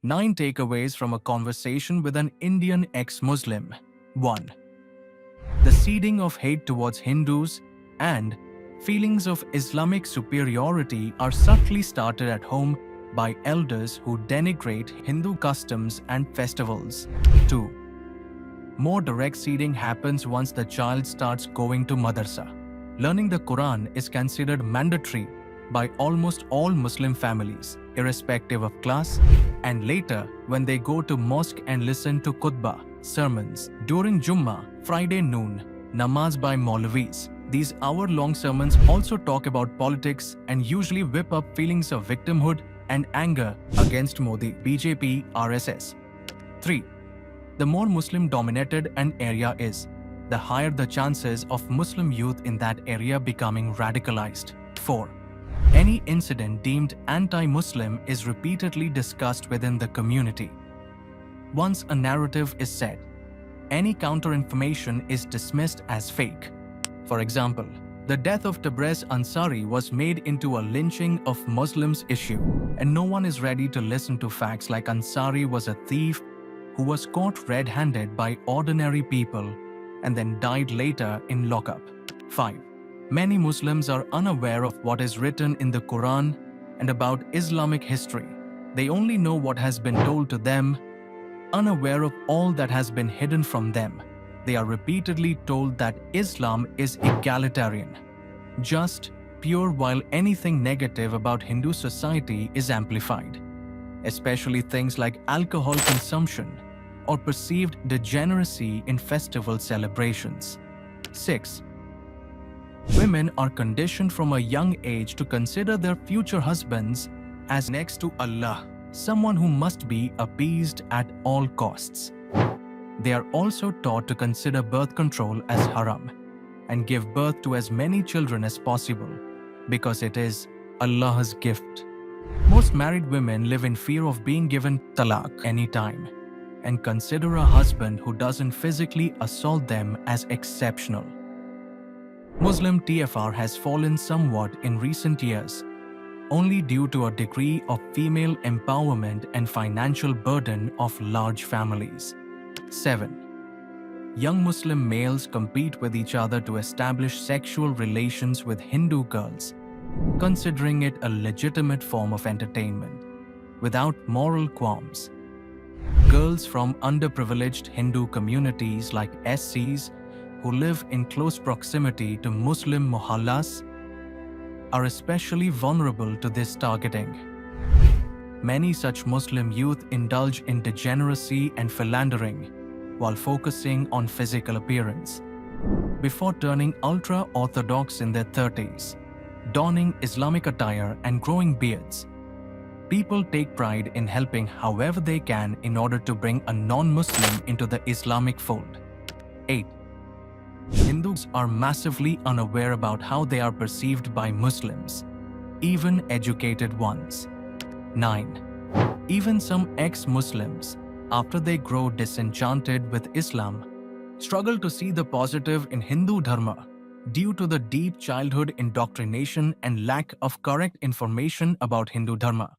9 takeaways from a conversation with an Indian ex-Muslim. 1. The seeding of hate towards Hindus and feelings of Islamic superiority are subtly started at home by elders who denigrate Hindu customs and festivals. 2. More direct seeding happens once the child starts going to madrasa. Learning the Quran is considered mandatory by almost all Muslim families, irrespective of class, and later when they go to mosque and listen to khutbah, sermons, during Jummah, Friday noon, namaz by Maulvis. These hour-long sermons also talk about politics and usually whip up feelings of victimhood and anger against Modi, BJP, RSS. 3. The more Muslim-dominated an area is, the higher the chances of Muslim youth in that area becoming radicalized. 4. Any incident deemed anti-Muslim is repeatedly discussed within the community. Once a narrative is said, any counter-information is dismissed as fake. For example, the death of Tabriz Ansari was made into a lynching of Muslims issue, and no one is ready to listen to facts like Ansari was a thief who was caught red-handed by ordinary people and then died later in lockup. 5. Many Muslims are unaware of what is written in the Quran and about Islamic history. They only know what has been told to them, unaware of all that has been hidden from them. They are repeatedly told that Islam is egalitarian, just, pure, while anything negative about Hindu society is amplified, especially things like alcohol consumption or perceived degeneracy in festival celebrations. 6. Women are conditioned from a young age to consider their future husbands as next to Allah, someone who must be appeased at all costs. They are also taught to consider birth control as haram and give birth to as many children as possible because it is Allah's gift. Most married women live in fear of being given talaq anytime and consider a husband who doesn't physically assault them as exceptional. Muslim TFR has fallen somewhat in recent years, only due to a degree of female empowerment and financial burden of large families. 7. Young Muslim males compete with each other to establish sexual relations with Hindu girls, considering it a legitimate form of entertainment, without moral qualms. Girls from underprivileged Hindu communities like SCs who live in close proximity to Muslim mohallas are especially vulnerable to this targeting. Many such Muslim youth indulge in degeneracy and philandering while focusing on physical appearance, before turning ultra-orthodox in their 30s, donning Islamic attire and growing beards. People take pride in helping however they can in order to bring a non-Muslim into the Islamic fold. 8. Hindus are massively unaware about how they are perceived by Muslims, even educated ones. 9. Even some ex-Muslims, after they grow disenchanted with Islam, struggle to see the positive in Hindu Dharma due to the deep childhood indoctrination and lack of correct information about Hindu Dharma.